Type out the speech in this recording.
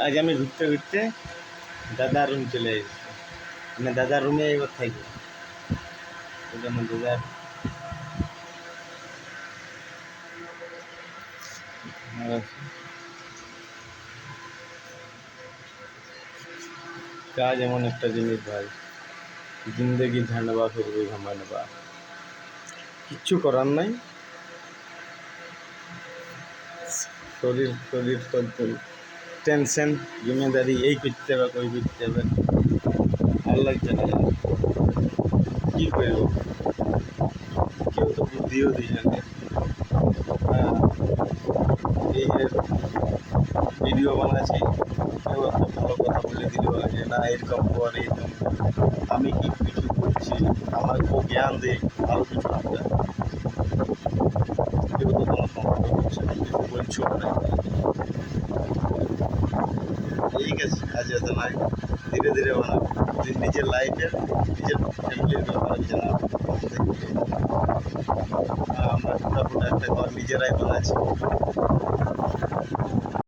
আজ আমি ঘুরতে ঘুরতে দাদার রুম চলে এসেছি, মানে দাদার রুমে এবার থাকি। ওই জন্য দাদার কাজ এমন একটা জিনিস ভাই, জিন্দগি ঝান্ডবা ফিরবে ঘামানবা, কিচ্ছু করার নাই। শরীর শরীর চলতে টেনশন জিম্মেদারি, এই করতে হবে ওই করতে হবে, ভালো লাগছে না। কী করবো, কেউ তো বুদ্ধিও দিয়েছেন। হ্যাঁ, এই যে ভিডিও বানাচ্ছি, কেউ একটা ভালো কথা বলে দিল যে না এরকম কর, এরকম। আমি কি কিছু করছি, আমার কেউ জ্ঞান দেয় ভালো কিছু একটা, কেউ তো কোনো সম্পর্ক করছে না, কিছু বলছো না। ঠিক আছে, আজ এত নয়, ধীরে ধীরে বানাবো নিজের লাইফের, নিজের ফ্যামিলির ব্যাপারে জানাবো। আমরা টুকরা ফুটা একটা ঘর নিজেরাই বানাচ্ছি।